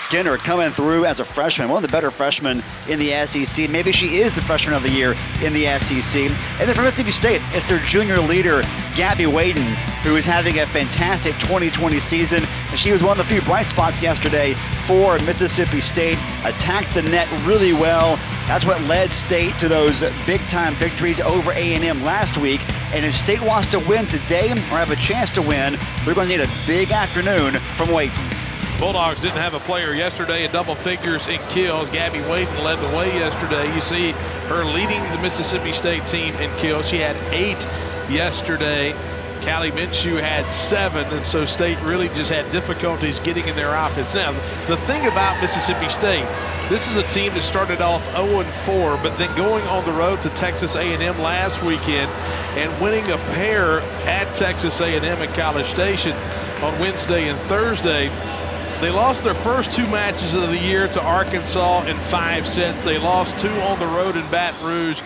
Skinner coming through as a freshman, one of the better freshmen in the SEC. Maybe she is the freshman of the year in the SEC. And then for Mississippi State, it's their junior leader, Gabby Wayden, who is having a fantastic 2020 season. She was one of the few bright spots yesterday for Mississippi State, attacked the net really well. That's what led State to those big-time victories over A&M last week. And if State wants to win today or have a chance to win, they're going to need a big afternoon from Wayden. Bulldogs didn't have a player yesterday in double figures in kills. Gabby Wayden led the way yesterday. You see her leading the Mississippi State team in kills. She had 8 yesterday. Callie Minshew had 7, and so State really just had difficulties getting in their offense. Now, the thing about Mississippi State, this is a team that started off 0-4, but then going on the road to Texas A&M last weekend and winning a pair at Texas A&M at College Station on Wednesday and Thursday. They lost their first 2 matches of the year to Arkansas in 5 sets. They lost 2 on the road in Baton Rouge.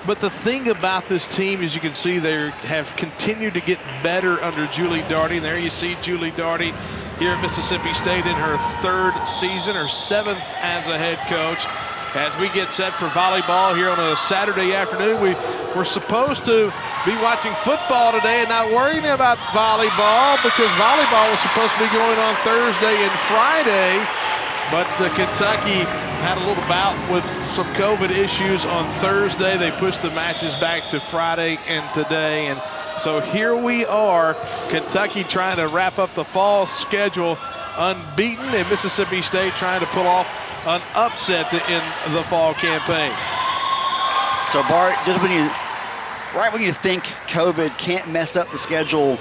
But the thing about this team, as you can see, they have continued to get better under Julie Daugherty. And there you see Julie Daugherty here at Mississippi State in her 3rd season, her 7th as a head coach. As we get set for volleyball here on a Saturday afternoon, we're supposed to be watching football today and not worrying about volleyball, because volleyball was supposed to be going on Thursday and Friday. But Kentucky had a little bout with some COVID issues on Thursday. They pushed the matches back to Friday and today. And so here we are, Kentucky trying to wrap up the fall schedule unbeaten, and Mississippi State trying to pull off an upset to end the fall campaign. So Bart, just right when you think COVID can't mess up the schedule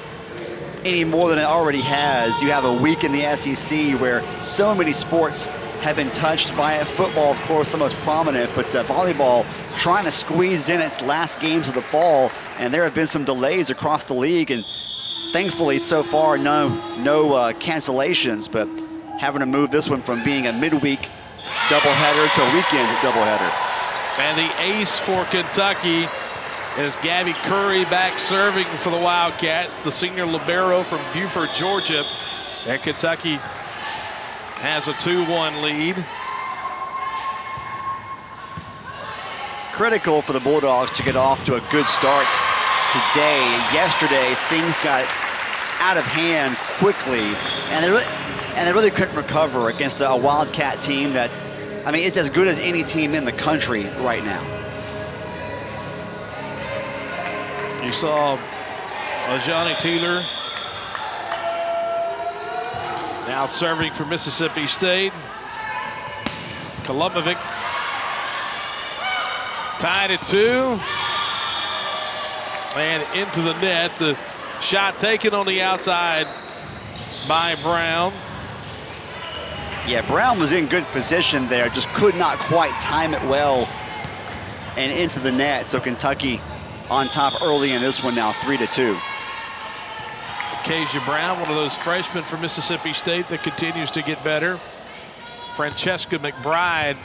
any more than it already has, you have a week in the SEC where so many sports have been touched by it. Football, of course, the most prominent, but volleyball trying to squeeze in its last games of the fall, and there have been some delays across the league, and thankfully so far no cancellations, but having to move this one from being a midweek doubleheader to a weekend doubleheader. And the ace for Kentucky is Gabby Curry back serving for the Wildcats, the senior libero from Beaufort, Georgia. And Kentucky has a 2-1 lead. Critical for the Bulldogs to get off to a good start today. Yesterday, things got out of hand quickly, and they really couldn't recover against a Wildcat team that, I mean, it's as good as any team in the country right now. You saw Johnny Taylor now serving for Mississippi State. Kolumbovic tied at 2. And into the net. The shot taken on the outside by Brown. Yeah, Brown was in good position there, just could not quite time it well and into the net. So Kentucky on top early in this one now, 3-2. Acacia Brown, one of those freshmen from Mississippi State that continues to get better. Francesca McBride,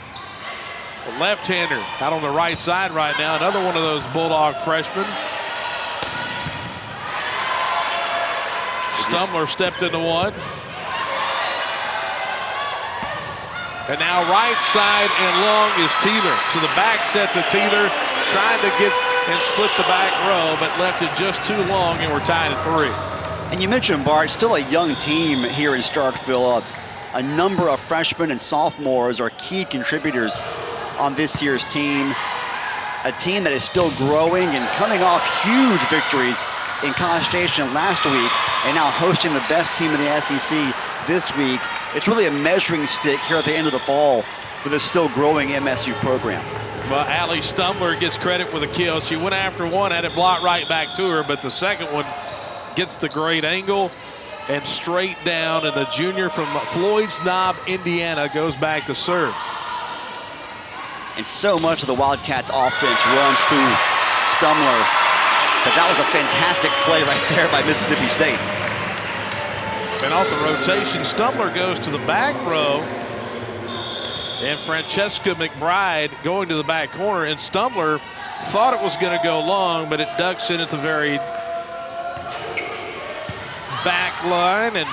a left-hander, out on the right side right now. Another one of those Bulldog freshmen. Stumler stepped into one. And now right side and long is Taylor. So the back set to Taylor, trying to get and split the back row, but left it just too long, and we're tied at 3. And you mentioned, Bart, still a young team here in Starkville. A number of freshmen and sophomores are key contributors on this year's team. A team that is still growing and coming off huge victories in College Station last week, and now hosting the best team in the SEC this week. It's really a measuring stick here at the end of the fall for this still growing MSU program. Well, Allie Stumler gets credit with a kill. She went after one, had it blocked right back to her, but the second one gets the great angle and straight down, and the junior from Floyd's Knob, Indiana, goes back to serve. And so much of the Wildcats offense runs through Stumler, but that was a fantastic play right there by Mississippi State. And off the rotation, Stumler goes to the back row, and Francesca McBride going to the back corner, and Stumler thought it was going to go long, but it ducks in at the very back line, and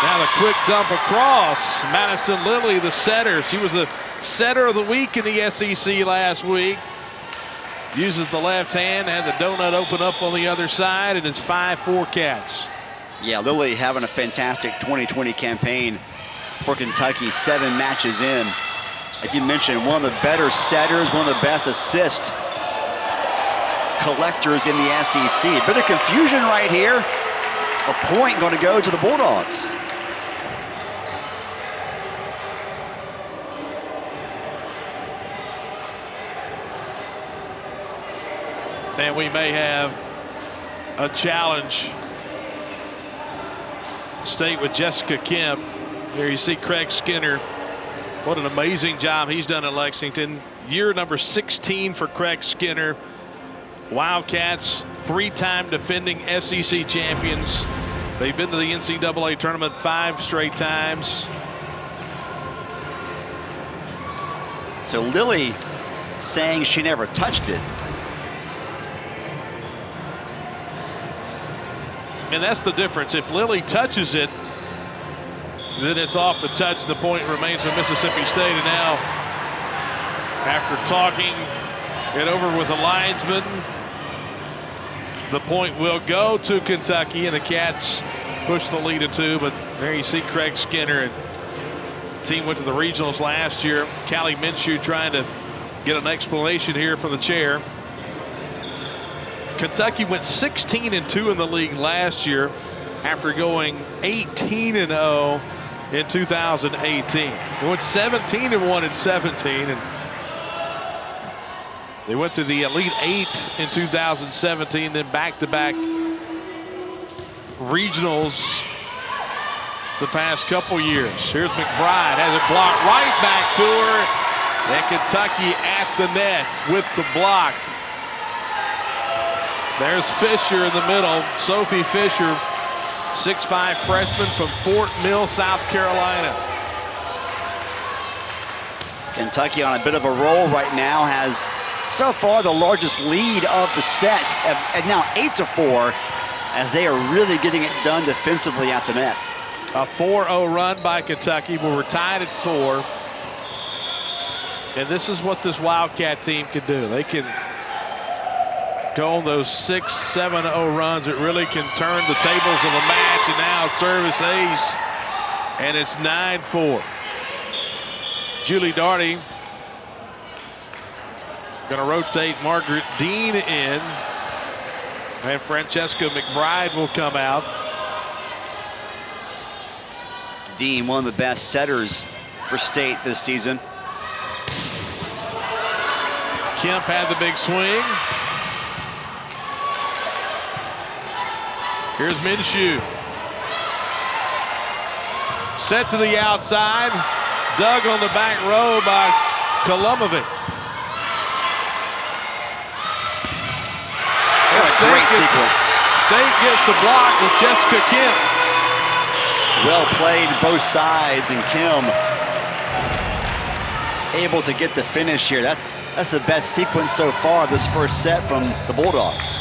Now the quick dump across. Madison Lilly, the setter. She was the setter of the week in the SEC last week. Uses the left hand, had the donut open up on the other side, and it's 5-4 Cats. Yeah, Lilly having a fantastic 2020 campaign for Kentucky, 7 matches in. Like you mentioned, one of the better setters, one of the best assist collectors in the SEC. Bit of confusion right here. A point going to go to the Bulldogs. And we may have a challenge. State with Jessica Kemp. Here you see Craig Skinner. What an amazing job he's done at Lexington. Year number 16 for Craig Skinner. Wildcats, 3-time defending SEC champions. They've been to the NCAA tournament 5 straight times. So Lilly saying she never touched it. And that's the difference. If Lilly touches it, then it's off the touch. The point remains for Mississippi State. And now, after talking it over with the linesman, the point will go to Kentucky, and the Cats push the lead to 2. But there you see Craig Skinner. The team went to the regionals last year. Callie Minshew trying to get an explanation here from the chair. Kentucky went 16-2 in the league last year after going 18-0 in 2018. They went 17-1 in 17, and they went to the Elite 8 in 2017, then back-to-back regionals the past couple years. Here's McBride, has it blocked right back to her, and Kentucky at the net with the block. There's Fisher in the middle, Sophie Fisher, 6'5" freshman from Fort Mill, South Carolina. Kentucky on a bit of a roll right now, has so far the largest lead of the set, and now 8-4, as they are really getting it done defensively at the net. A 4-0 run by Kentucky, but we're tied at 4. And this is what this Wildcat team can do. They can go on those 6-7-0 runs. It really can turn the tables of a match, and now service ace, and it's 9-4. Julie Darty going to rotate Margaret Dean in, and Francesca McBride will come out. Dean, one of the best setters for State this season. Kemp had the big swing. Here's Minshew. Set to the outside. Dug on the back row by Kolomovic. Great sequence. State gets the block with Jessica Kemp. Well played both sides, and Kim able to get the finish here. That's the best sequence so far this first set from the Bulldogs.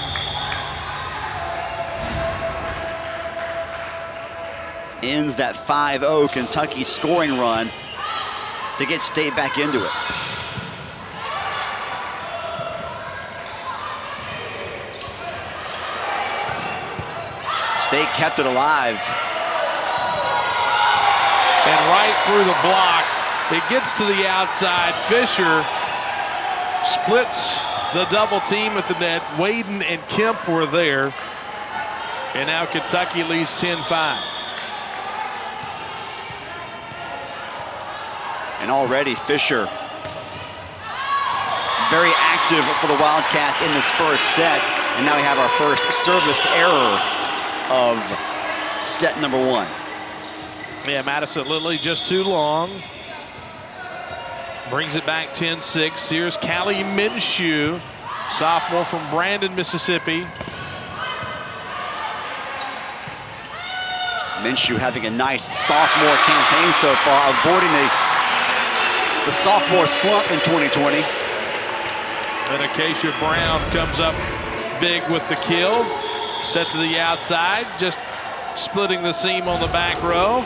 Ends that 5-0 Kentucky scoring run to get State back into it. State kept it alive. And right through the block, it gets to the outside. Fisher splits the double team at the net. Waden and Kemp were there. And now Kentucky leads 10-5. And already Fisher very active for the Wildcats in this first set. And now we have our first service error of set number 1. Yeah, Madison Lilly just too long. Brings it back 10-6. Here's Callie Minshew, sophomore from Brandon, Mississippi. Minshew having a nice sophomore campaign so far, avoiding the sophomore slump in 2020. And Acacia Brown comes up big with the kill. Set to the outside, just splitting the seam on the back row.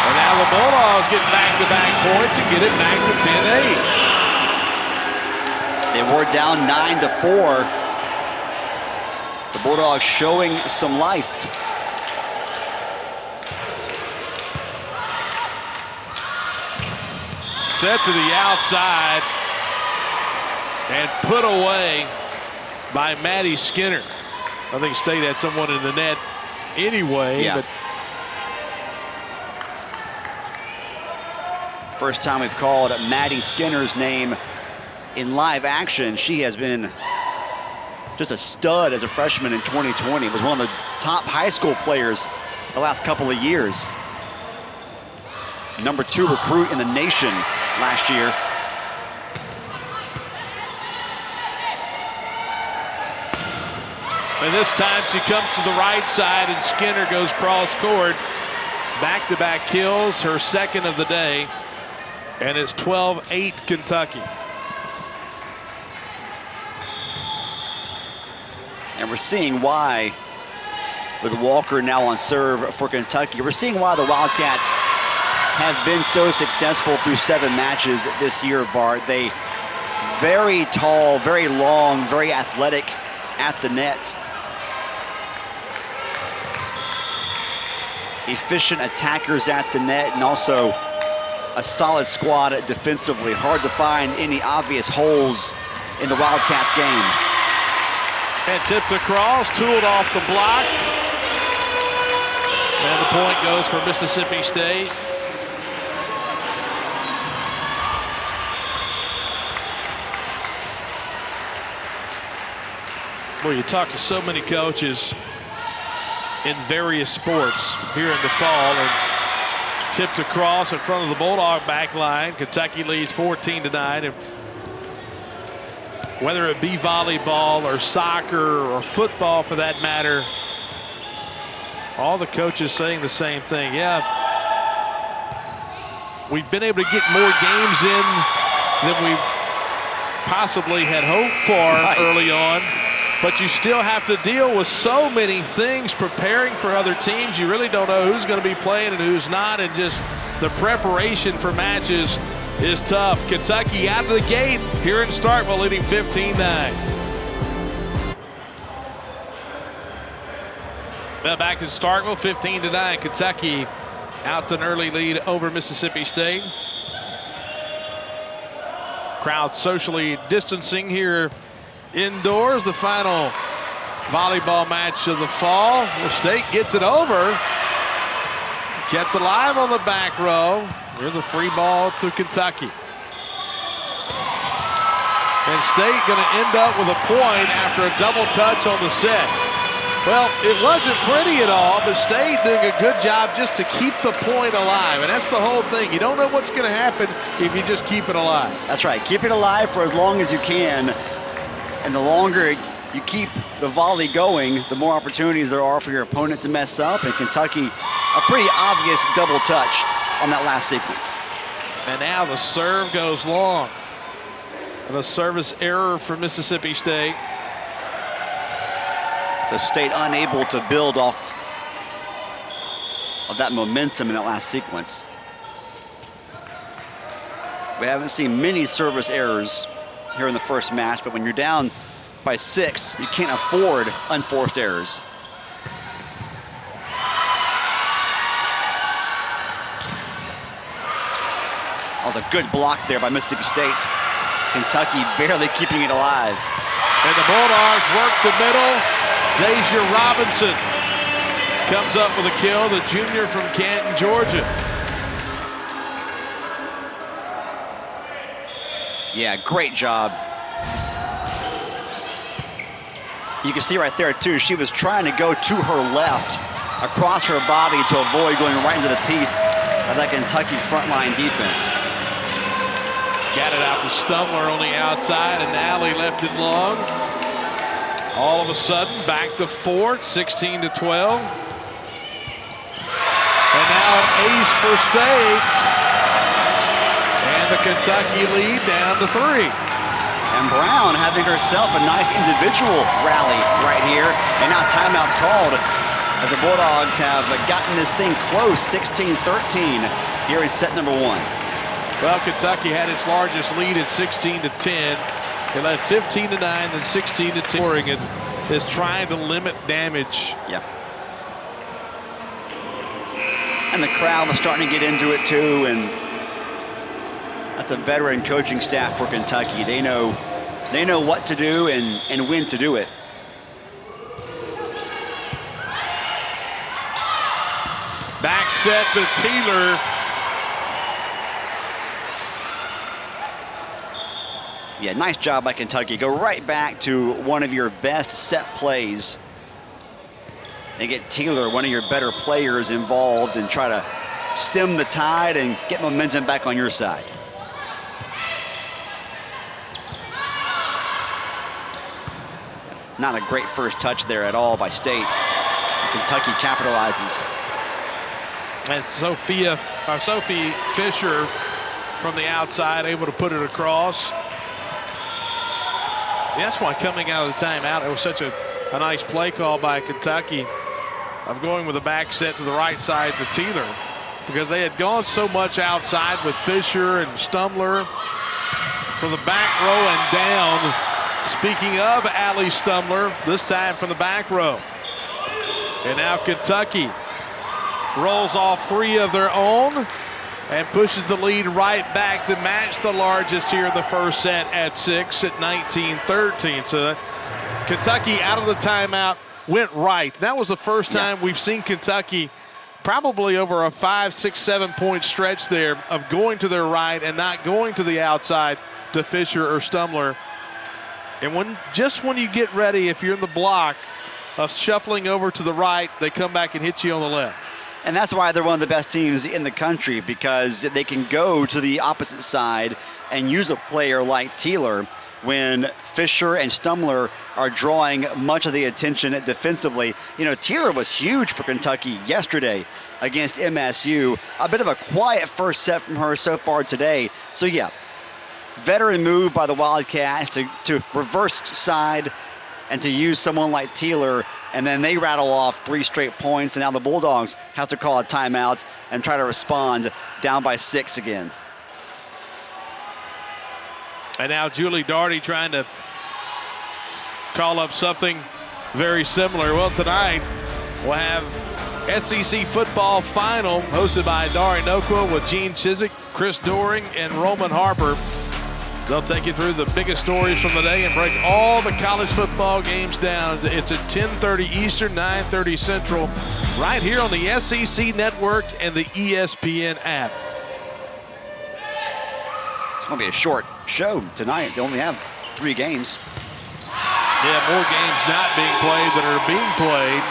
And now the Bulldogs get back-to-back points and get it back to 10-8. They were down 9-4. The Bulldogs showing some life. Set to the outside and put away by Maddie Skinner. I think State had someone in the net anyway. Yeah. But first time we've called Maddie Skinner's name in live action. She has been just a stud as a freshman in 2020. Was one of the top high school players the last couple of years. Number 2 recruit in the nation last year. And this time she comes to the right side and Skinner goes cross court. Back-to-back kills, her second of the day. And it's 12-8 Kentucky. And we're seeing why, with Walker now on serve for Kentucky, we're seeing why the Wildcats have been so successful through 7 matches this year, Bart. They very tall, very long, very athletic at the net. Efficient attackers at the net, and also a solid squad defensively. Hard to find any obvious holes in the Wildcats game. And tipped across, tooled off the block. And the point goes for Mississippi State. Well, you talk to so many coaches in various sports here in the fall, and tipped across in front of the Bulldog back line. Kentucky leads 14-9. And whether it be volleyball or soccer or football for that matter, all the coaches saying the same thing. Yeah, we've been able to get more games in than we possibly had hoped for early on. But you still have to deal with so many things preparing for other teams. You really don't know who's going to be playing and who's not, and just the preparation for matches is tough. Kentucky out of the gate here in Starkville, leading 15-9. Now back in Starkville, 15-9. Kentucky out to an early lead over Mississippi State. Crowd socially distancing here indoors. The final volleyball match of the fall. The State gets it over. Kept alive on the back row. Here's a free ball to Kentucky. And State going to end up with a point after a double touch on the set. Well, it wasn't pretty at all, but State doing a good job just to keep the point alive. And that's the whole thing. You don't know what's going to happen if you just keep it alive. That's right. Keep it alive for as long as you can. And the longer you keep the volley going, the more opportunities there are for your opponent to mess up. And Kentucky, a pretty obvious double touch on that last sequence. And now the serve goes long. And a service error for Mississippi State. So State unable to build off of that momentum in that last sequence. We haven't seen many service errors here in the first match, but when you're down by 6, you can't afford unforced errors. That was a good block there by Mississippi State. Kentucky barely keeping it alive. And the Bulldogs work the middle. Deja Robinson comes up with a kill, the junior from Canton, Georgia. Yeah, great job. You can see right there too, she was trying to go to her left across her body to avoid going right into the teeth of that Kentucky frontline defense. Got it out to Stumler on the outside, and Alley left it long. All of a sudden, back to Fort, 16-12. And now an ace for State. And the Kentucky lead down to 3. And Brown having herself a nice individual rally right here. And now timeout's called as the Bulldogs have gotten this thing close, 16-13 here in set number 1. Well, Kentucky had its largest lead at 16-10. They led 15-9, then 16-10. Oregon is trying to limit damage. Yeah. And the crowd was starting to get into it too, and that's a veteran coaching staff for Kentucky. They know what to do and when to do it. Back set to Taylor. Yeah, nice job by Kentucky. Go right back to one of your best set plays and get Taylor, one of your better players, involved and try to stem the tide and get momentum back on your side. Not a great first touch there at all by State. Kentucky capitalizes. And Sophie Fisher from the outside able to put it across. That's why coming out of the timeout, it was such a nice play call by Kentucky of going with a back set to the right side to Taylor, because they had gone so much outside with Fisher and Stumler from the back row and down. Speaking of Allie Stumler, this time from the back row. And now Kentucky rolls off 3 of their own and pushes the lead right back to match the largest here in the first set at 6 at 19-13. So Kentucky out of the timeout went right. That was the first time we've seen Kentucky probably over a 5, 6, 7 point stretch there of going to their right and not going to the outside to Fisher or Stumler. And just when you get ready, if you're in the block of shuffling over to the right, they come back and hit you on the left. And that's why they're one of the best teams in the country, because they can go to the opposite side and use a player like Taylor when Fisher and Stumler are drawing much of the attention defensively. You know, Taylor was huge for Kentucky yesterday against MSU. A bit of a quiet first set from her so far today. So yeah, veteran move by the Wildcats to reverse side and to use someone like Taylor, and then they rattle off 3 straight points, and now the Bulldogs have to call a timeout and try to respond down by 6 again. And now Julie Daugherty trying to call up something very similar. Well, tonight we'll have SEC football final hosted by Dari Nokwa with Gene Chizik, Chris Doering, and Roman Harper. They'll take you through the biggest stories from the day and break all the college football games down. It's at 10:30 Eastern, 9:30 Central, right here on the SEC Network and the ESPN app. It's going to be a short show tonight. They only have 3 games. Yeah, more games not being played than are being played.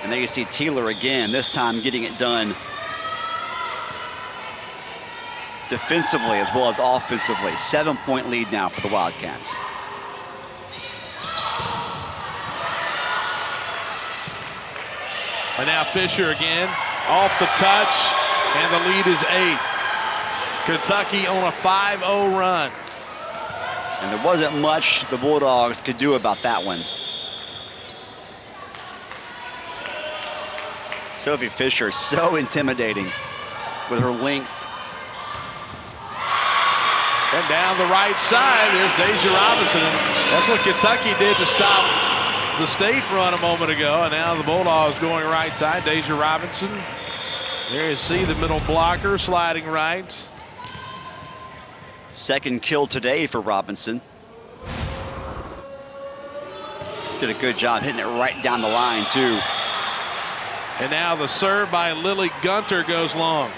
And there you see Taylor again, this time getting it done defensively as well as offensively. 7-point lead now for the Wildcats. And now Fisher again, off the touch, and the lead is 8. Kentucky on a 5-0 run. And there wasn't much the Bulldogs could do about that one. Sophie Fisher, so intimidating with her length. And down the right side, there's Deja Robinson. That's what Kentucky did to stop the State run a moment ago. And now the Bulldogs going right side. Deja Robinson. There you see the middle blocker sliding right. Second kill today for Robinson. Did a good job hitting it right down the line, too. And now the serve by Lily Gunter goes long.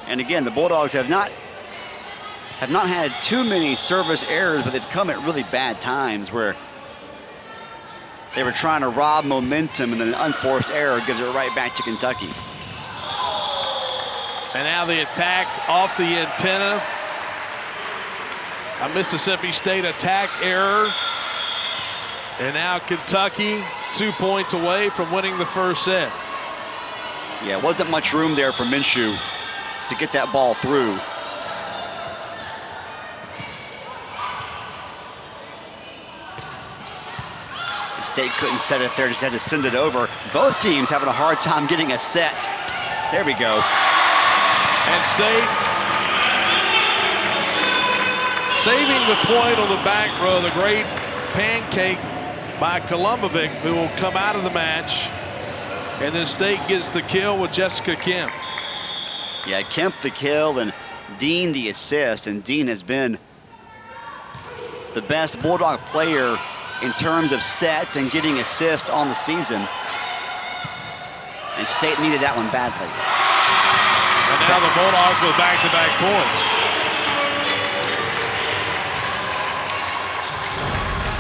And again, the Bulldogs have not had too many service errors, but they've come at really bad times where they were trying to rob momentum, and then an unforced error gives it right back to Kentucky. And now the attack off the antenna. A Mississippi State attack error. And now Kentucky 2 points away from winning the first set. Yeah, wasn't much room there for Minshew to get that ball through. State couldn't set it there, just had to send it over. Both teams having a hard time getting a set. There we go. And State saving the point on the back row. The great pancake by Kolumbovic, who will come out of the match. And then State gets the kill with Jessica Kemp. Yeah, Kemp the kill and Dean the assist. And Dean has been the best Bulldog player in terms of sets and getting assists on the season. And State needed that one badly. And now the Bulldogs with back-to-back points.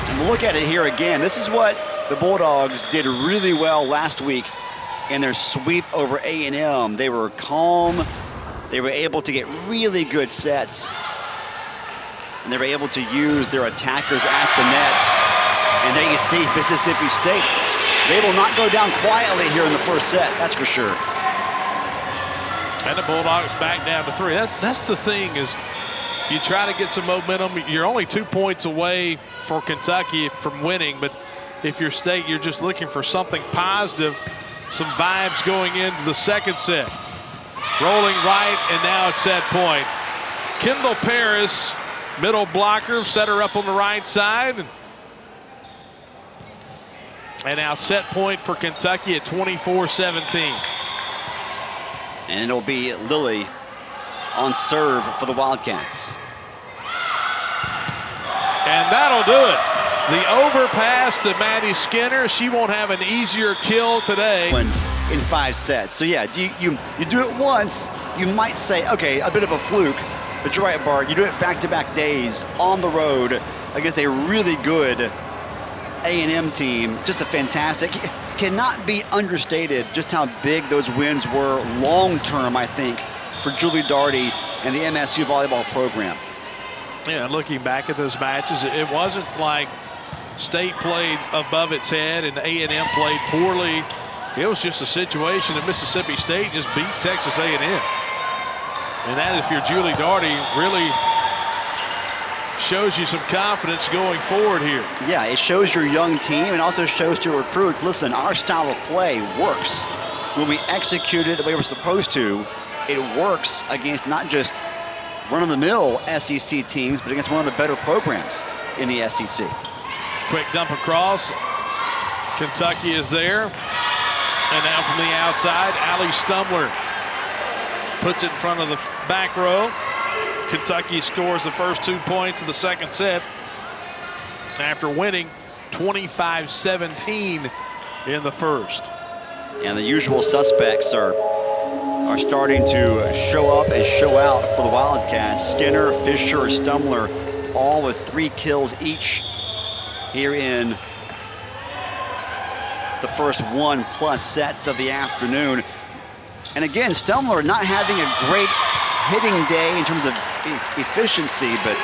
And we'll look at it here again. This is what the Bulldogs did really well last week in their sweep over A&M. They were calm. They were able to get really good sets. And they were able to use their attackers at the net. And there you see Mississippi State. They will not go down quietly here in the first set, that's for sure. And the Bulldogs back down to 3. That's the thing, is you try to get some momentum. You're only 2 points away for Kentucky from winning, but if you're State, you're just looking for something positive, some vibes going into the second set. Rolling right, and now it's set point. Kendall Paris, middle blocker, set her up on the right side. And now set point for Kentucky at 24-17. And it'll be Lilly on serve for the Wildcats. And that'll do it. The overpass to Maddie Skinner. She won't have an easier kill today. In 5 sets. So yeah, you do it once, you might say, okay, a bit of a fluke. But you're right, Bart. You do it back-to-back days on the road against a really good A&M team. Just a fantastic. Cannot be understated just how big those wins were long-term, I think, for Julie Daugherty and the MSU volleyball program. Yeah, looking back at those matches, it wasn't like State played above its head and A&M played poorly. It was just a situation that Mississippi State just beat Texas A&M. And that, if you're Julie Daugherty, really shows you some confidence going forward here. Yeah, it shows your young team and also shows to recruits, listen, our style of play works. When we execute it the way we're supposed to, it works against not just run-of-the-mill SEC teams, but against one of the better programs in the SEC. Quick dump across. Kentucky is there. And now from the outside, Allie Stumbler puts it in front of the back row. Kentucky scores the first 2 points of the second set after winning 25-17 in the first. And the usual suspects are starting to show up and show out for the Wildcats. Skinner, Fisher, Stumbler, all with 3 kills each here in the first 1+ sets of the afternoon. And again, Stumbler not having a great hitting day in terms of efficiency, but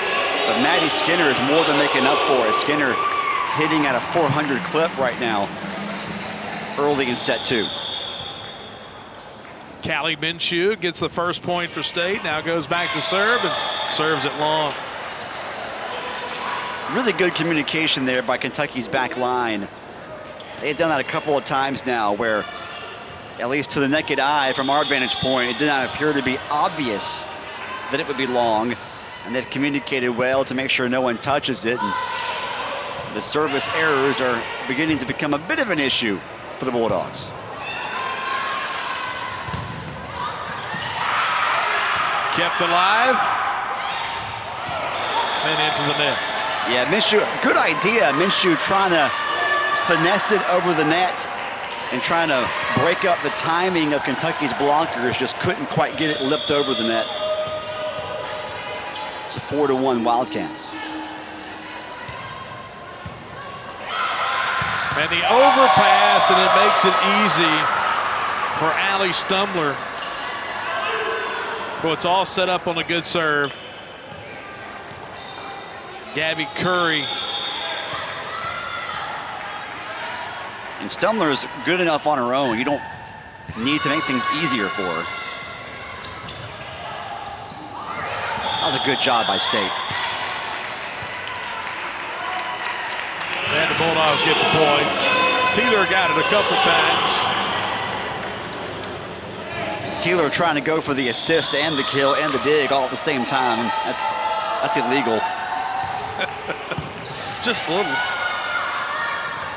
Maddie Skinner is more than making up for it. Skinner hitting at a 400 clip right now, early in set 2. Callie Minshew gets the first point for State, now goes back to serve and serves it long. Really good communication there by Kentucky's back line. They've done that a couple of times now where, at least to the naked eye from our vantage point, it did not appear to be obvious that it would be long. And they've communicated well to make sure no one touches it. And the service errors are beginning to become a bit of an issue for the Bulldogs. Kept alive and into the net. Yeah, Minshew, good idea. Minshew trying to finesse it over the net and trying to break up the timing of Kentucky's blockers, just couldn't quite get it lipped over the net. It's a 4-1 Wildcats. And the overpass, and it makes it easy for Allie Stumbler. Well, it's all set up on a good serve. Gabby Curry. And Stumbler's good enough on her own. You don't need to make things easier for her. That was a good job by State. And the Bulldogs get the point. Taylor got it a couple times. Taylor trying to go for the assist and the kill and the dig all at the same time. That's illegal. Just a little.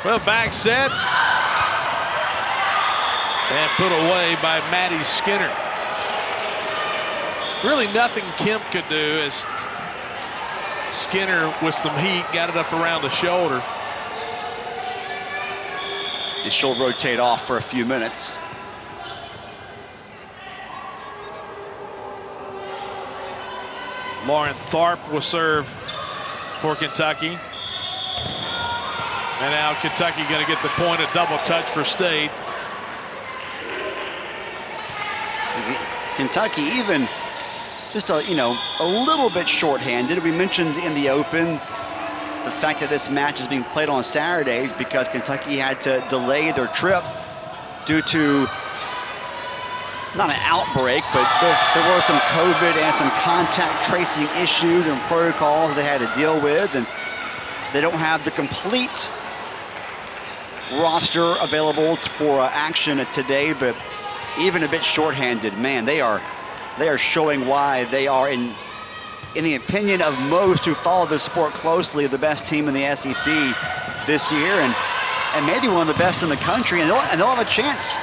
Well, back set. And put away by Maddie Skinner. Really nothing Kemp could do as Skinner with some heat got it up around the shoulder. She'll rotate off for a few minutes. Lauren Tharp will serve for Kentucky. And now Kentucky going to get the point, a double touch for State. Kentucky even just a little bit shorthanded. We mentioned in the open the fact that this match is being played on Saturdays because Kentucky had to delay their trip due to not an outbreak, but there were some COVID and some contact tracing issues and protocols they had to deal with, and they don't have the complete roster available for action today, but even a bit shorthanded. Man, they are showing why they are, in the opinion of most who follow this sport closely, the best team in the SEC this year, and maybe one of the best in the country, and they'll have a chance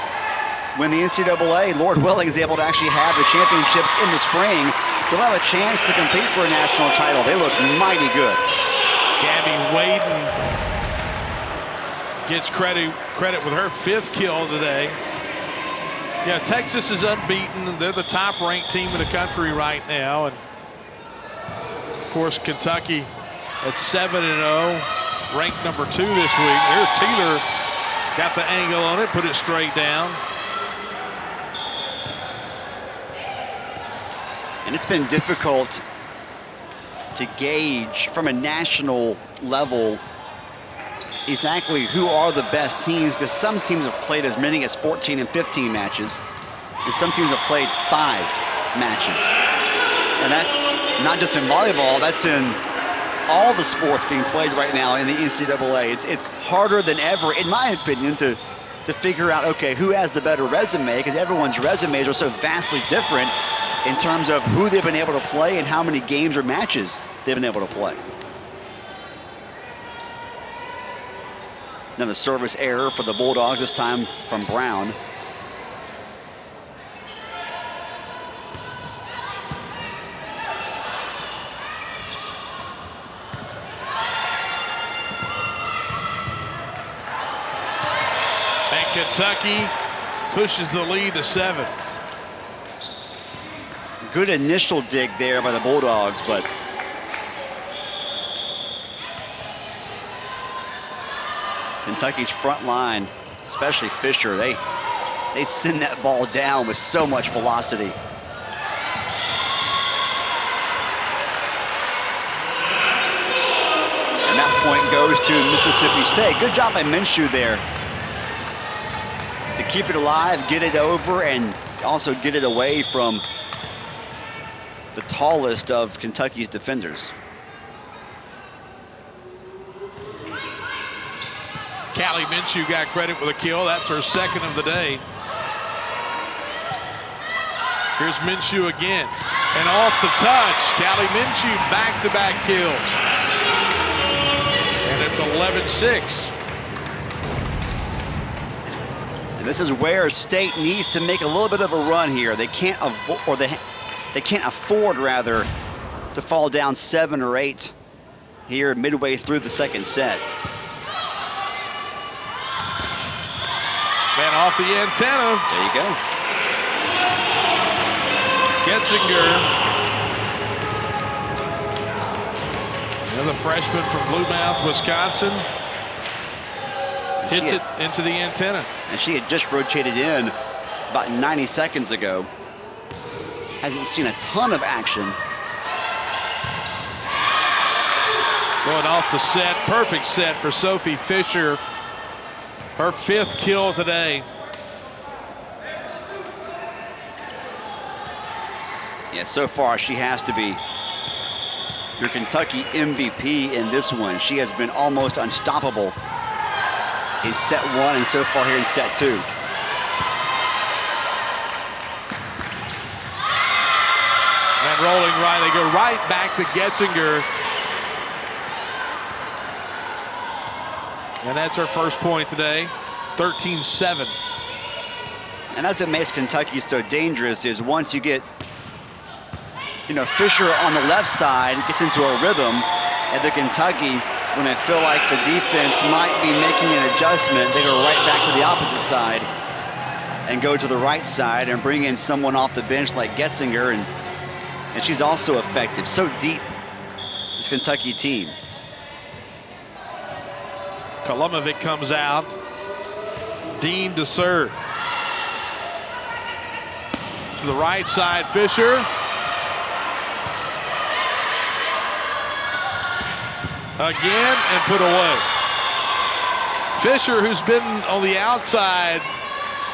when the NCAA, Lord willing, is able to actually have the championships in the spring. They'll have a chance to compete for a national title. They look mighty good. Gabby Waden gets credit with her 5th kill today. Yeah, Texas is unbeaten. They're the top-ranked team in the country right now. And, of course, Kentucky at 7-0, ranked number 2 this week. There's Taylor, got the angle on it, put it straight down. And it's been difficult to gauge from a national level exactly who are the best teams, because some teams have played as many as 14 and 15 matches, and some teams have played 5 matches. And that's not just in volleyball, that's in all the sports being played right now in the NCAA. It's harder than ever, in my opinion, to figure out, okay, who has the better resume, because everyone's resumes are so vastly different in terms of who they've been able to play and how many games or matches they've been able to play. Another service error for the Bulldogs, this time from Brown. And Kentucky pushes the lead to 7. Good initial dig there by the Bulldogs, but Kentucky's front line, especially Fisher, they send that ball down with so much velocity. And that point goes to Mississippi State. Good job by Minshew there to keep it alive, get it over, and also get it away from the tallest of Kentucky's defenders. Callie Minshew got credit with a kill. That's her 2nd of the day. Here's Minshew again. And off the touch, Callie Minshew back-to-back kills. And it's 11-6. And this is where State needs to make a little bit of a run here. They can't they can't afford, rather, to fall down 7 or 8 here midway through the 2nd set. And off the antenna. There you go. Getzinger. Another freshman from Blue Mounds, Wisconsin. Hits it into the antenna. And she had just rotated in about 90 seconds ago. Hasn't seen a ton of action. Going off the set, perfect set for Sophie Fisher. Her 5th kill today. Yeah, so far she has to be your Kentucky MVP in this one. She has been almost unstoppable in set 1 and so far here in set 2. And rolling right, they go right back to Getzinger. And that's her first point today, 13-7. And that's what makes Kentucky so dangerous is once you get, Fisher on the left side gets into a rhythm, and the Kentucky, when they feel like the defense might be making an adjustment, they go right back to the opposite side and go to the right side and bring in someone off the bench like Getzinger, and she's also effective. So deep, this Kentucky team. Kolomovic comes out. Dean to serve. To the right side, Fisher. Again and put away. Fisher, who's been on the outside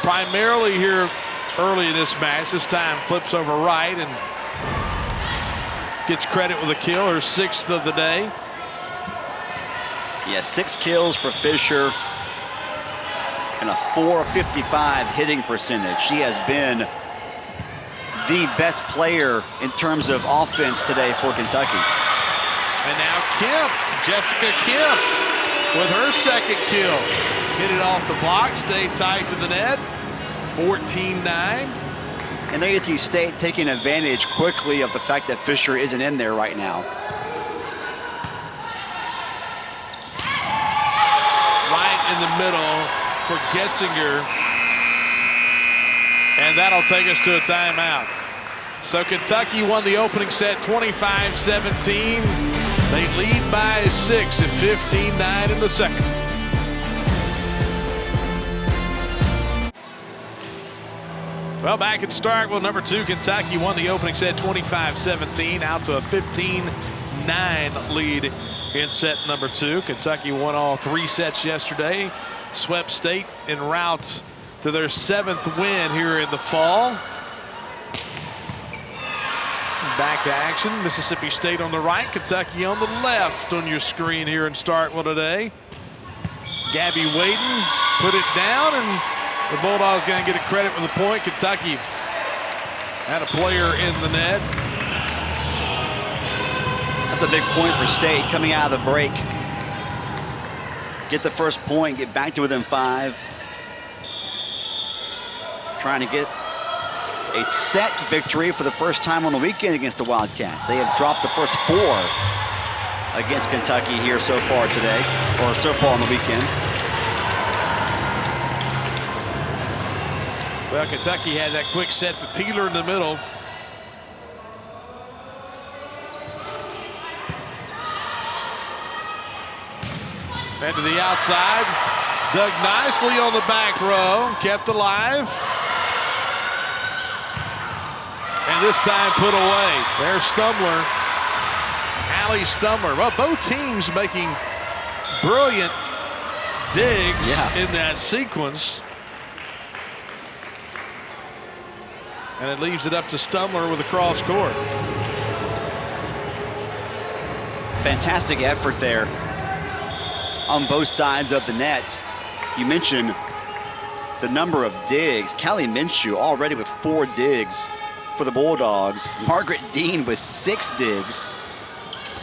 primarily here early in this match, this time flips over right and gets credit with a kill, her 6th of the day. Yeah, 6 kills for Fisher and a .455 hitting percentage. She has been the best player in terms of offense today for Kentucky. And now Kemp, Jessica Kemp, with her 2nd kill. Hit it off the block, stayed tight to the net, 14-9. And there you see State taking advantage quickly of the fact that Fisher isn't in there right now. Right in the middle for Getzinger. And that'll take us to a timeout. So Kentucky won the opening set 25-17. They lead by 6 at 15-9 in the second. Well, back at Starkville, number 2, Kentucky won the opening set 25-17, out to a 15-9 lead in set number 2. Kentucky won all 3 sets yesterday, swept State en route to their 7th win here in the fall. Back to action, Mississippi State on the right, Kentucky on the left on your screen here in Starkville today. Gabby Wayden put it down, and the Bulldogs going to get a credit with the point. Kentucky had a player in the net. That's a big point for State coming out of the break. Get the first point, get back to within 5. Trying to get a set victory for the first time on the weekend against the Wildcats. They have dropped the first 4 against Kentucky here so far today, or so far on the weekend. Well, Kentucky had that quick set to Teeler in the middle. And to the outside, dug nicely on the back row, kept alive. And this time put away. There's Stumler, Allie Stumler. Well, both teams making brilliant digs in that sequence. And it leaves it up to Stumler with a cross court. Fantastic effort there on both sides of the net. You mentioned the number of digs. Callie Minshew already with 4 digs for the Bulldogs. Margaret Dean with 6 digs.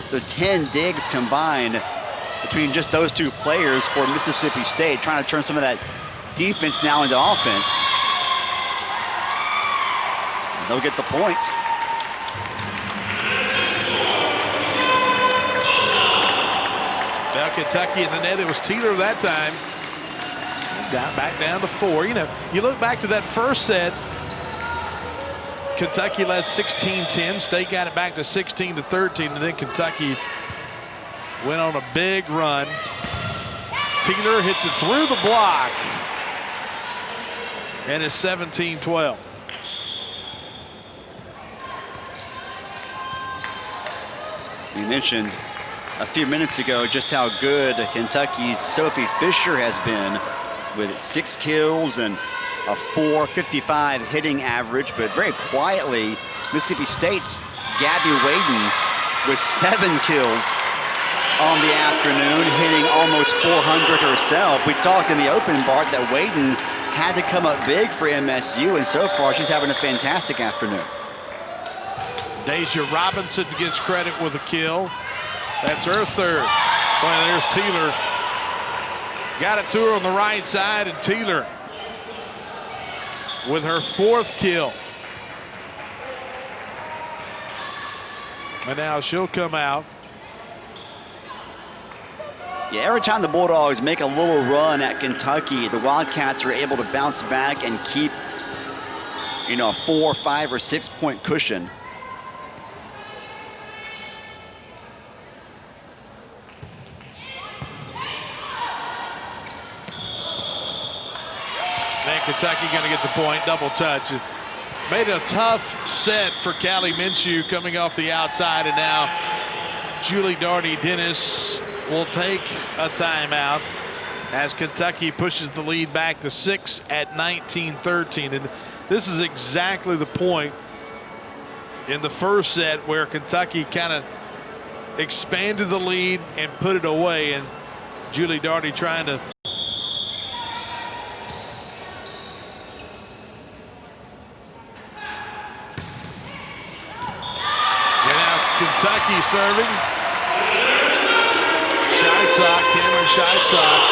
So 10 digs combined between just those 2 players for Mississippi State, trying to turn some of that defense now into offense. And they'll get the points. Now Kentucky in the net. It was Teeler that time. Back down to 4. You know, you look back to that first set, Kentucky led 16-10. State got it back to 16-13, and then Kentucky went on a big run. Teeler hit it through the block, and it's 17-12. We mentioned a few minutes ago just how good Kentucky's Sophie Fisher has been with 6 kills and a .455 hitting average, but very quietly, Mississippi State's Gabby Wayden with 7 kills on the afternoon, hitting almost 400 herself. We talked in the open, Bart, that Wayden had to come up big for MSU, and so far she's having a fantastic afternoon. Deja Robinson gets credit with a kill. That's her third. Well, there's Taylor. Got it to her on the right side, and Taylor with her 4th kill. And now she'll come out. Yeah, every time the Bulldogs make a little run at Kentucky, the Wildcats are able to bounce back and keep, you know, a 4, 5, or 6 point cushion. And Kentucky going to get the point, double touch. It made a tough set for Callie Minshew coming off the outside, and now Julie Darney-Dennis will take a timeout as Kentucky pushes the lead back to 6 at 19-13. And this is exactly the point in the first set where Kentucky kind of expanded the lead and put it away, and Julie Darney trying to Kentucky serving. Scheitzock, Cameron Scheitzock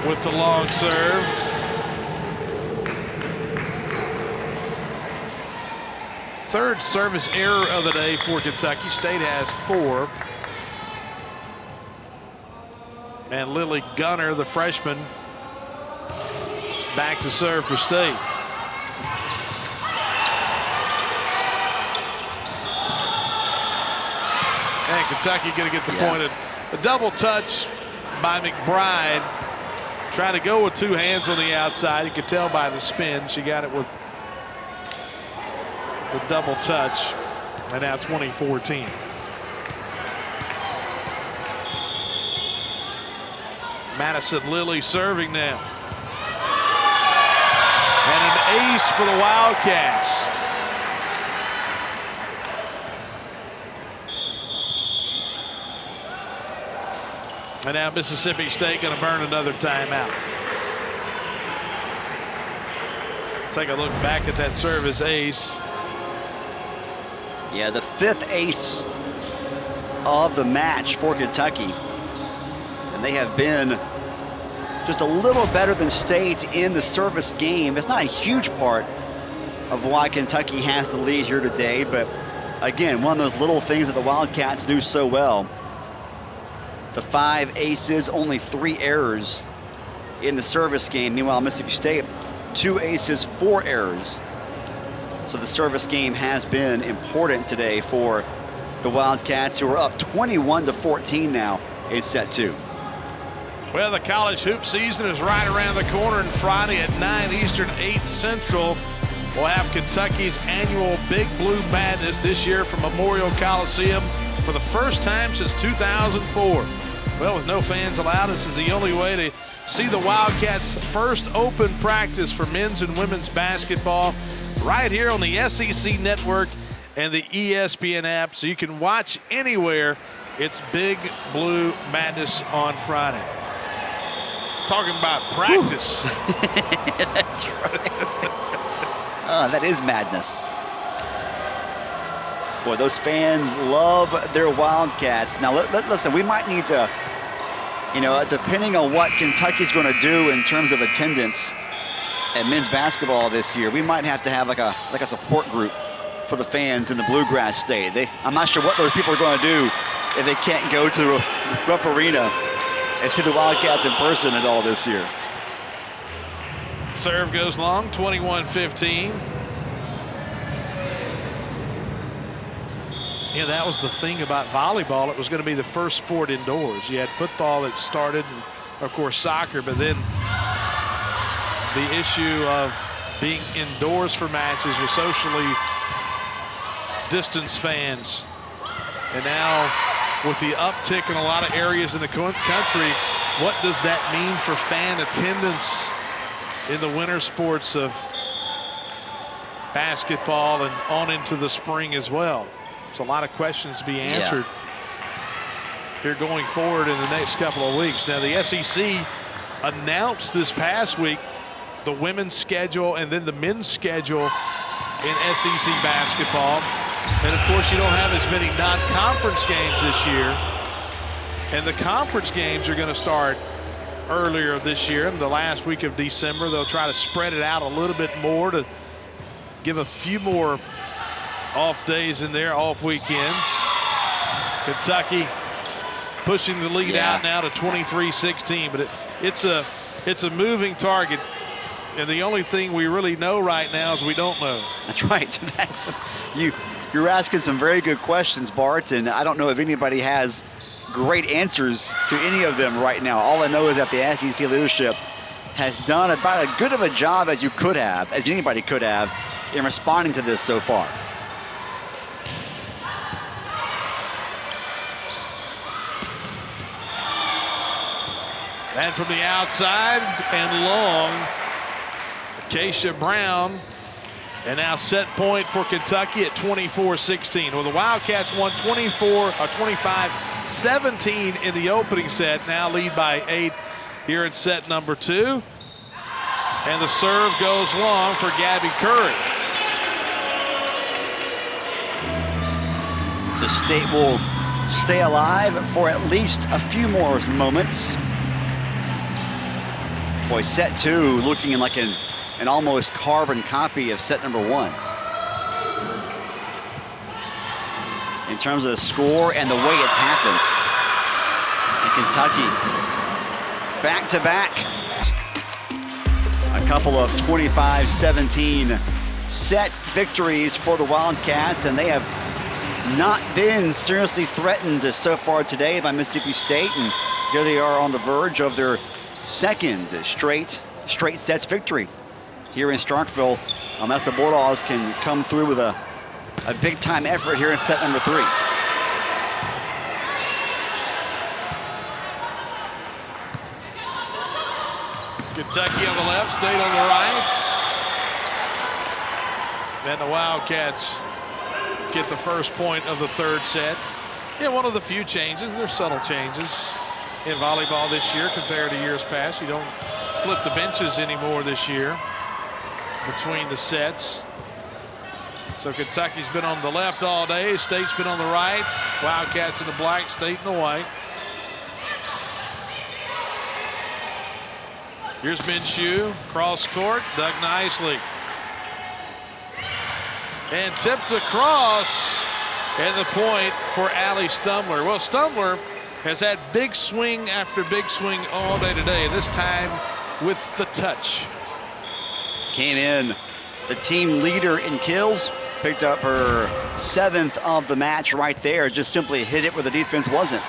with the long serve. Third service error of the day for Kentucky. State has 4. And Lily Gunner, the freshman, back to serve for State. And Kentucky going to get the point. A double touch by McBride. Trying to go with 2 hands on the outside. You could tell by the spin. She got it with the double touch. And now 20-14. Madison Lilly serving now. And an ace for the Wildcats. And now Mississippi State going to burn another timeout. Take a look back at that service ace. Yeah, the 5th ace of the match for Kentucky. And they have been just a little better than State in the service game. It's not a huge part of why Kentucky has the lead here today, but again, one of those little things that the Wildcats do so well. The 5 aces, only 3 errors in the service game. Meanwhile, Mississippi State, 2 aces, 4 errors. So the service game has been important today for the Wildcats, who are up 21-14 now in set 2. Well, the college hoop season is right around the corner, and Friday at 9 Eastern, 8 Central, we'll have Kentucky's annual Big Blue Madness this year from Memorial Coliseum for the first time since 2004. Well, with no fans allowed, this is the only way to see the Wildcats' first open practice for men's and women's basketball right here on the SEC Network and the ESPN app, so you can watch anywhere. It's Big Blue Madness on Friday. Talking about practice. That's right. That is madness. Boy, those fans love their Wildcats. Now, listen, we might need to, you know, depending on what Kentucky's going to do in terms of attendance at men's basketball this year, we might have to have like a support group for the fans in the Bluegrass State. I'm not sure what those people are going to do if they can't go to Rupp Arena and see the Wildcats in person at all this year. Serve goes long, 21-15. Yeah, that was the thing about volleyball. It was going to be the first sport indoors. You had football that started, and of course soccer, but then the issue of being indoors for matches with socially distanced fans. And now with the uptick in a lot of areas in the country, what does that mean for fan attendance in the winter sports of basketball and on into the spring as well? It's a lot of questions to be answered here going forward in the next couple of weeks. Now, the SEC announced this past week the women's schedule and then the men's schedule in SEC basketball. And, of course, you don't have as many non-conference games this year. And the conference games are going to start earlier this year, in the last week of December. They'll try to spread it out a little bit more to give a few more off days in there, off weekends. Kentucky pushing the lead out now to 23-16, but it's a moving target, and the only thing we really know right now is we don't know. That's right. That's you're asking some very good questions, Bart, and I don't know if anybody has great answers to any of them right now. All I know is that the SEC leadership has done about as good of a job as you could have, as anybody could have, in responding to this so far. And from the outside and long, Keisha Brown. And now set point for Kentucky at 24-16. Well, the Wildcats won 25-17 in the opening set. Now lead by 8 here in set number 2. And the serve goes long for Gabby Curry. So State will stay alive for at least a few more moments. Boy, set 2 looking like an almost carbon copy of set number 1. In terms of the score and the way it's happened. And Kentucky back-to-back. A couple of 25-17 set victories for the Wildcats, and they have not been seriously threatened so far today by Mississippi State, and here they are on the verge of their second straight sets victory here in Starkville, unless the Bulldogs can come through with a big-time effort here in set number 3. Kentucky on the left, State on the right. And the Wildcats get the first point of the third set. Yeah, one of the few changes. There's subtle changes in volleyball this year compared to years past. You don't flip the benches anymore this year between the sets. So Kentucky's been on the left all day. State's been on the right. Wildcats in the black, State in the white. Here's Minshew, cross court, dug nicely. And tipped across, and the point for Allie Stumler. Well, Stumler has had big swing after big swing all day today, this time with the touch. Came in the team leader in kills, picked up her 7th of the match right there, just simply hit it where the defense wasn't.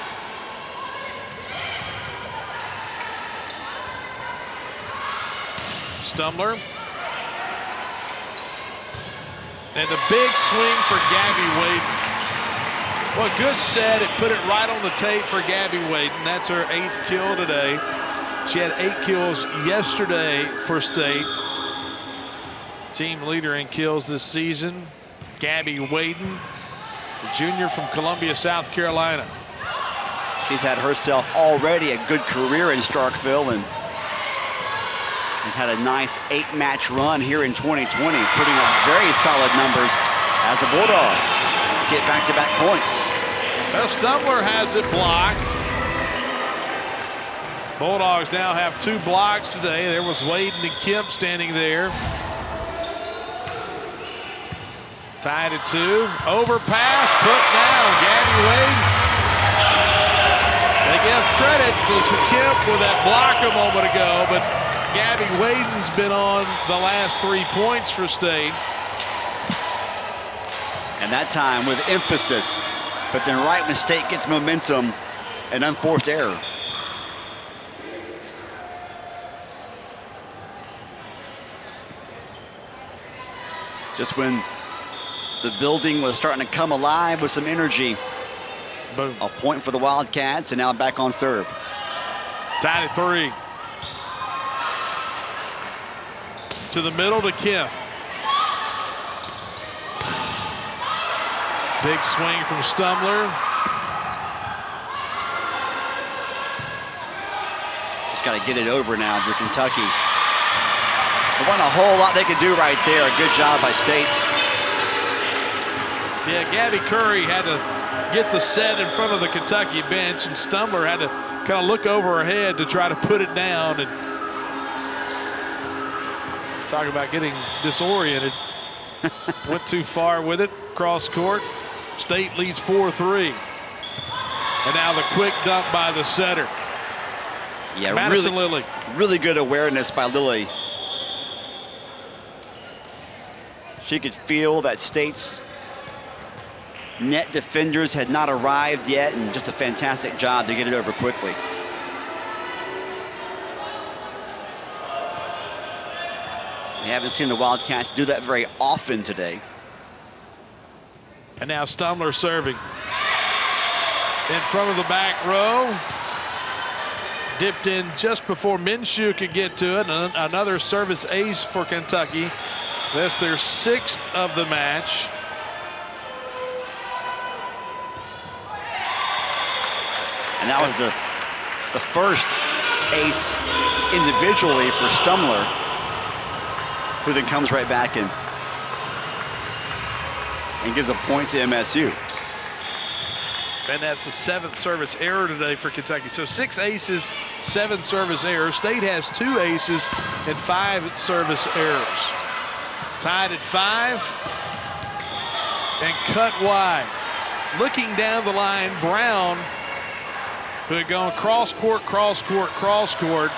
Stumler. And the big swing for Gabby Wayden. Well, good set. It put it right on the tape for Gabby Wayden. That's her 8th kill today. She had 8 kills yesterday for State. Team leader in kills this season. Gabby Wayden, the junior from Columbia, South Carolina. She's had herself already a good career in Starkville and has had a nice 8-match run here in 2020, putting up very solid numbers as the Bulldogs get back-to-back points. Well, Stumler has it blocked. Bulldogs now have 2 blocks today. There was Wayden and Kemp standing there. Tied at 2. Overpass, put down. Gabby Wayden. They give credit to Kemp with that block a moment ago, but Gabby Wayden's been on the last 3 points for State. And that time with emphasis, but then right when State gets momentum, an unforced error. Just when the building was starting to come alive with some energy. Boom. A point for the Wildcats, and now back on serve. Tied at 3. To the middle to Kemp. Big swing from Stumler. Just got to get it over now if you're Kentucky. There wasn't a whole lot they could do right there. Good job by State. Yeah, Gabby Curry had to get the set in front of the Kentucky bench, and Stumler had to kind of look over her head to try to put it down. And talk about getting disoriented. Went too far with it, cross court. State leads 4-3. And now the quick dump by the setter. Yeah, Madison Lilly. Really good awareness by Lilly. She could feel that State's net defenders had not arrived yet, and just a fantastic job to get it over quickly. We haven't seen the Wildcats do that very often today. And now Stumler serving. In front of the back row. Dipped in just before Minshew could get to it. Another service ace for Kentucky. That's their 6th of the match. And that was the first ace individually for Stumler, who then comes right back and gives a point to MSU. And that's the 7th service error today for Kentucky. So 6 aces, 7 service errors. State has 2 aces and 5 service errors. Tied at 5 and cut wide. Looking down the line, Brown, who had gone cross court, cross court, cross court,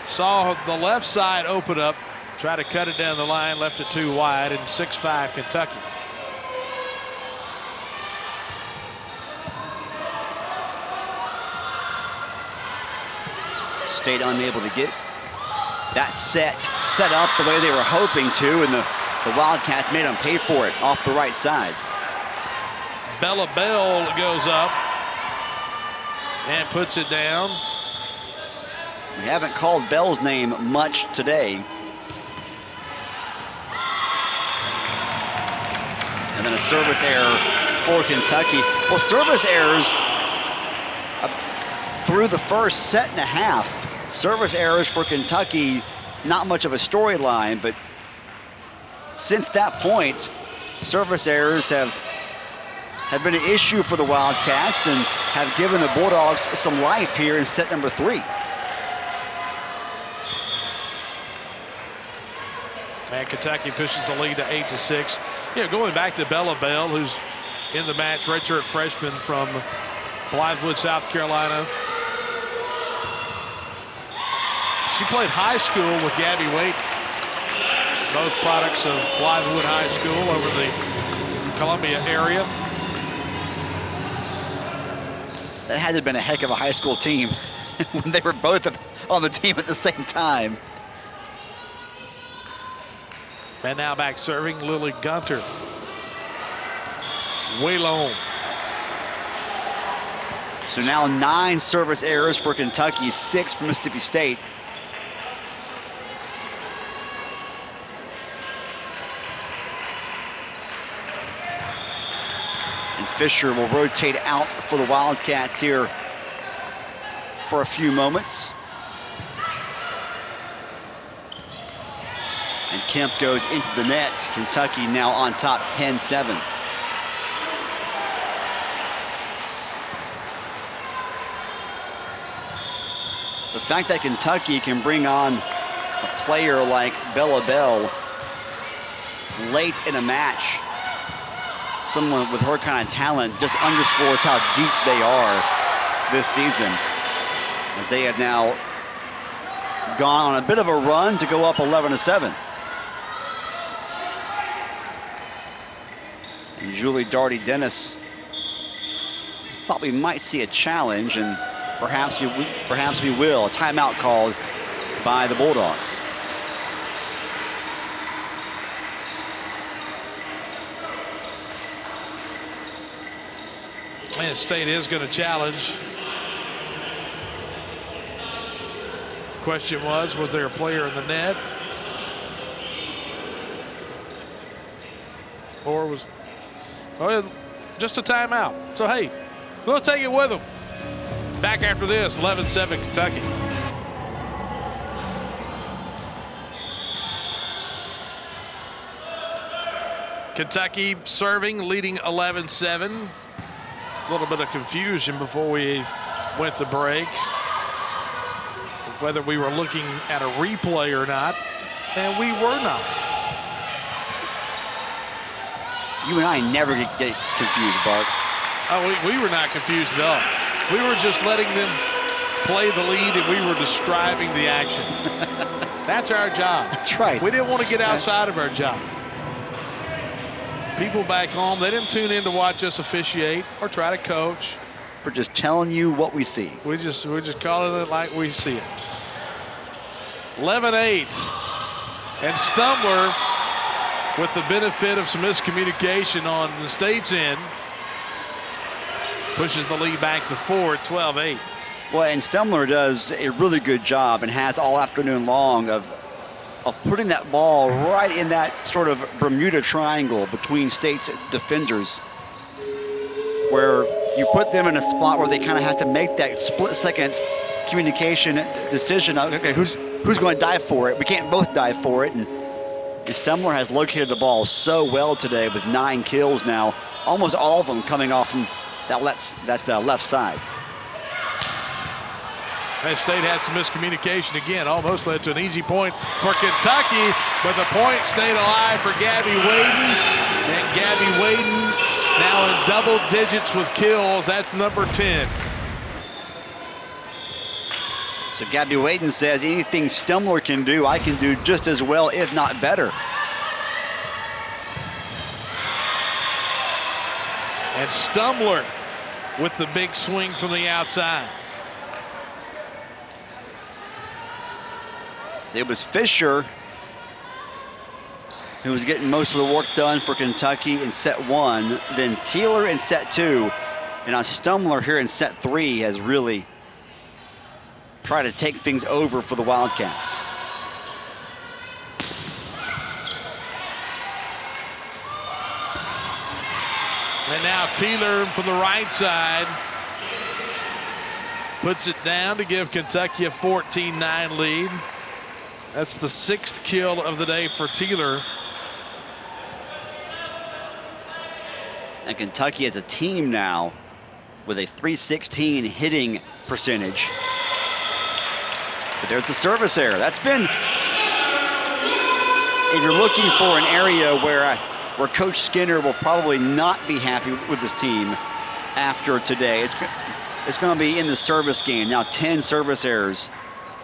saw the left side open up, tried to cut it down the line, left it too wide, and 6-5 Kentucky. State unable to get that set up the way they were hoping to, and the Wildcats made them pay for it off the right side. Bella Bell goes up and puts it down. We haven't called Bell's name much today. And then a service error for Kentucky. Well, service errors through the first set and a half. Service errors for Kentucky, not much of a storyline, but since that point, service errors have been an issue for the Wildcats and have given the Bulldogs some life here in set number 3. And Kentucky pushes the lead to 8-6. You know, going back to Bella Bell, who's in the match, redshirt freshman from Blythewood, South Carolina. She played high school with Gabby Wade, both products of Blythewood High School over the Columbia area. That had to have been a heck of a high school team when they were both on the team at the same time. And now back serving Lily Gunter. Waylon. So now 9 service errors for Kentucky, 6 for Mississippi State. And Fisher will rotate out for the Wildcats here for a few moments. And Kemp goes into the net. Kentucky now on top 10-7. The fact that Kentucky can bring on a player like Bella Bell late in a match, someone with her kind of talent, just underscores how deep they are this season, as they have now gone on a bit of a run to go up 11-7. And Julie Darty-Dennis thought we might see a challenge, and perhaps we will. A timeout called by the Bulldogs. And State is going to challenge. Question was there a player in the net? Or was Well, just a timeout. So, hey, we'll take it with them. Back after this, 11-7 Kentucky. Kentucky serving, leading 11-7. A little bit of confusion before we went to break, whether we were looking at a replay or not, and we were not. You and I never get confused, Bart. Oh, we were not confused at all. We were just letting them play the lead, and we were describing the action. That's our job. That's right. We didn't want to get outside of our job. People back home, they didn't tune in to watch us officiate or try to coach. We're just telling you what we see. We're just calling it like we see it. 11-8. And Stumbler, with the benefit of some miscommunication on the State's end, pushes the lead back to 4 at 12-8. Well, and Stumbler does a really good job and has all afternoon long of putting that ball right in that sort of Bermuda Triangle between State's defenders, where you put them in a spot where they kind of have to make that split-second communication decision. Okay, who's going to dive for it? We can't both dive for it. And Stumbler has located the ball so well today with 9 kills now, almost all of them coming off from that left side. And State had some miscommunication again, almost led to an easy point for Kentucky, but the point stayed alive for Gabby Wayden. And Gabby Wayden now in double digits with kills. That's number 10. So Gabby Wayden says anything Stumbler can do, I can do just as well, if not better. And Stumbler with the big swing from the outside. So it was Fisher who was getting most of the work done for Kentucky in set 1, then Teeler in set 2, and now Stumbler here in set 3 has really tried to take things over for the Wildcats. And now Teeler from the right side puts it down to give Kentucky a 14-9 lead. That's the 6th kill of the day for Teeler. And Kentucky as a team now with a .316 hitting percentage. But there's the service error. That's been, if you're looking for an area where Coach Skinner will probably not be happy with his team after today, it's going to be in the service game. Now 10 service errors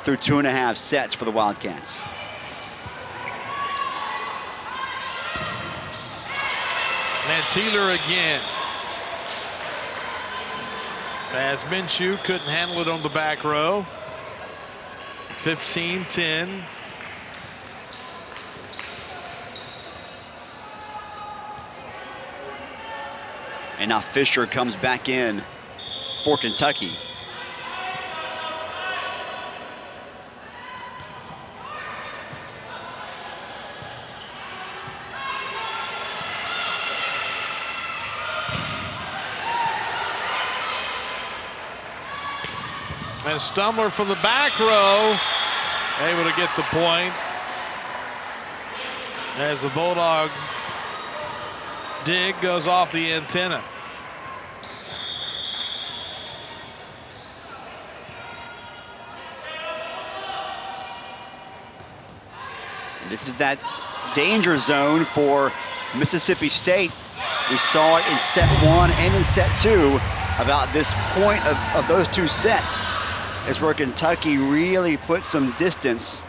through 2.5 sets for the Wildcats. And Teeler again. As Minshew couldn't handle it on the back row. 15-10. And now Fisher comes back in for Kentucky. And Stumbler from the back row, able to get the point as the Bulldog dig goes off the antenna. And this is that danger zone for Mississippi State. We saw it in set 1 and in set 2. About this point of those 2 sets is where Kentucky really put some distance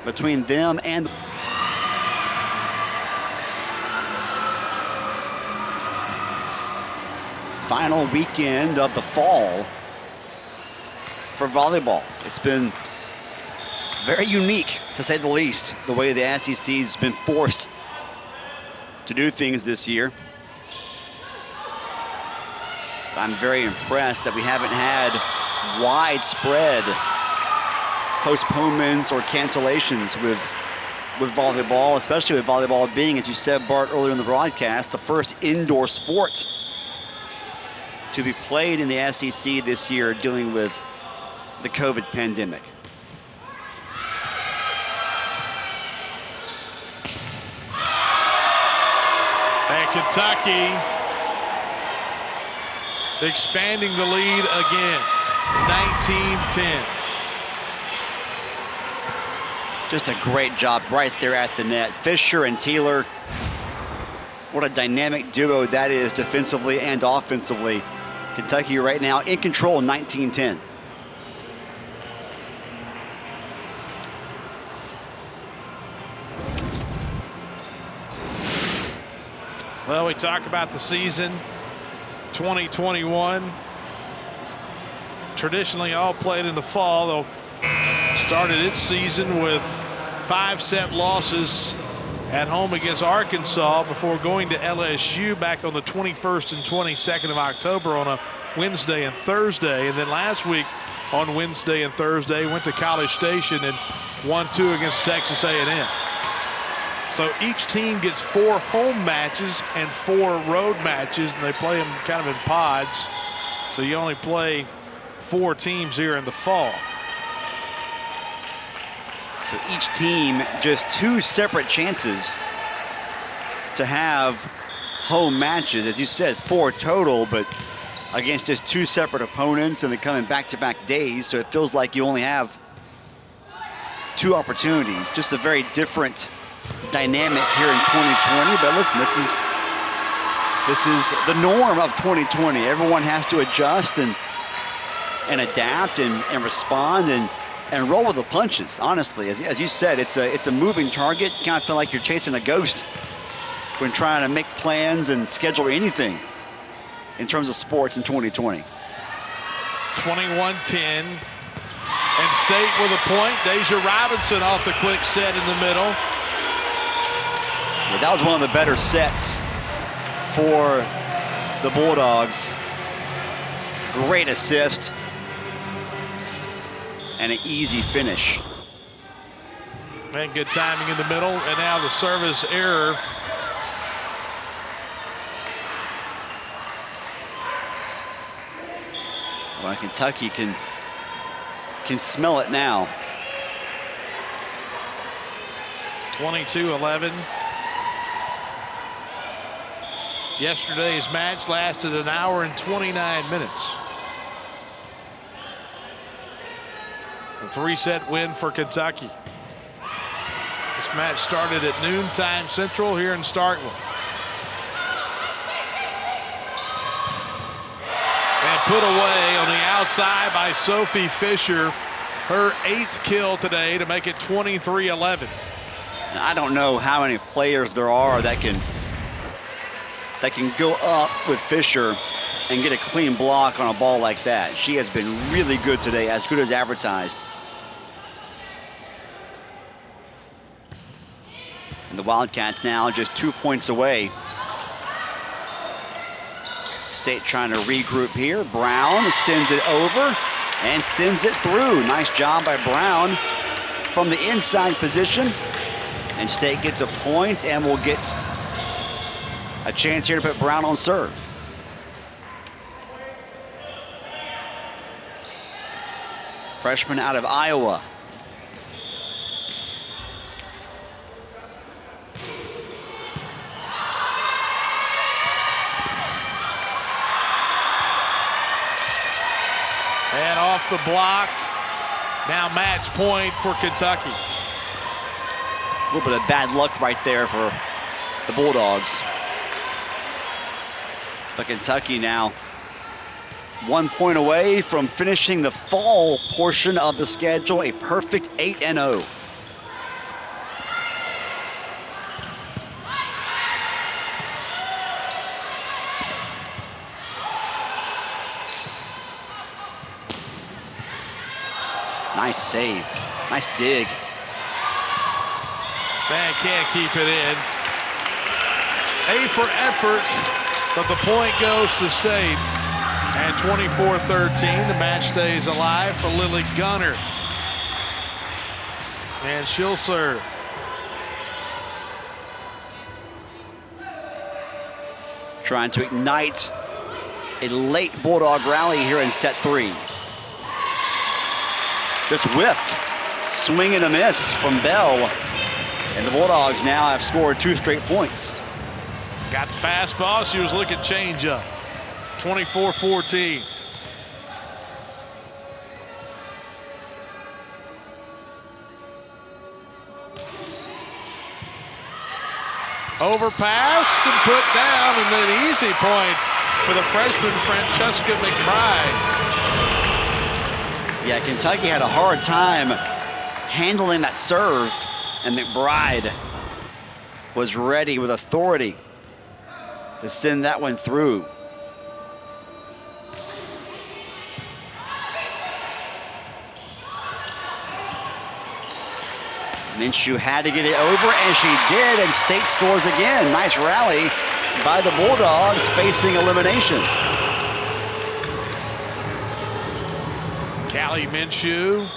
between them and final weekend of the fall for volleyball. It's been very unique, to say the least, the way the SEC's been forced to do things this year. But I'm very impressed that we haven't had widespread postponements or cancellations with with volleyball, especially with volleyball being, as you said, Bart, earlier in the broadcast, the first indoor sport to be played in the SEC this year dealing with the COVID pandemic. And Kentucky expanding the lead again, 19-10. Just a great job right there at the net. Fisher and Taylor, what a dynamic duo that is defensively and offensively. Kentucky right now in control, 19-10. Well, we talk about the season 2021. Traditionally all played in the fall, though started its season with 5-set losses at home against Arkansas before going to LSU back on the 21st and 22nd of October on a Wednesday and Thursday. And then last week on Wednesday and Thursday went to College Station and won 2 against Texas A&M. So each team gets 4 home matches and 4 road matches, and they play them kind of in pods. So you only play 4 teams here in the fall. So each team just 2 separate chances to have home matches. As you said, 4 total, but against just 2 separate opponents, and they come in back-to-back days. So it feels like you only have 2 opportunities. Just a very different dynamic here in 2020. But listen, this is the norm of 2020. Everyone has to adjust and adapt and respond and roll with the punches. Honestly, as you said, it's a moving target. You kind of feel like you're chasing a ghost when trying to make plans and schedule anything in terms of sports in 2020. 21-10. And State with a point. Deja Robinson off the quick set in the middle. Yeah, that was one of the better sets for the Bulldogs. Great assist and an easy finish. And good timing in the middle, and now the service error. Well, Kentucky can smell it now. 22-11. Yesterday's match lasted 1 hour and 29 minutes. A 3-set win for Kentucky. This match started at noontime Central here in Starkville. And put away on the outside by Sophie Fisher. Her 8th kill today to make it 23-11. I don't know how many players there are that can go up with Fisher and get a clean block on a ball like that. She has been really good today, as good as advertised. And the Wildcats now just 2 points away. State trying to regroup here. Brown sends it over and sends it through. Nice job by Brown from the inside position. And State gets a point and will get a chance here to put Brown on serve. Freshman out of Iowa. And off the block. Now match point for Kentucky. A little bit of bad luck right there for the Bulldogs. But Kentucky now 1 point away from finishing the fall portion of the schedule, a perfect 8-0. Nice save, nice dig. Man can't keep it in. A for effort, but the point goes to State. And 24-13, the match stays alive for Lily Gunner. And she'll serve. trying to ignite a late Bulldog rally here in set 3. Just whiffed. Swing and a miss from Bell. And the Bulldogs now have scored 2 straight points. Got the fastball. She was looking change up. 24-14. Overpass and put down, and an easy point for the freshman Francesca McBride. Yeah, Kentucky had a hard time handling that serve, and McBride was ready with authority to send that one through. Minshew had to get it over, and she did, and State scores again. Nice rally by the Bulldogs facing elimination. Callie Minshew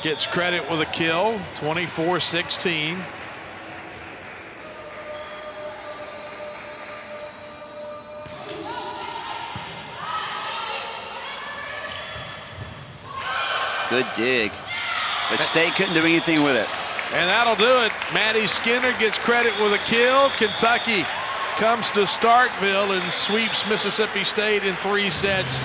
gets credit with a kill, 24-16. Good dig, but State couldn't do anything with it. And that'll do it. Maddie Skinner gets credit with a kill. Kentucky comes to Starkville and sweeps Mississippi State in 3 sets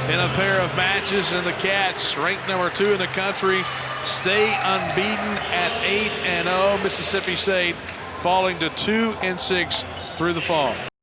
in a pair of matches. And the Cats, ranked number 2 in the country, stay unbeaten at 8-0. Mississippi State falling to 2-6 through the fall.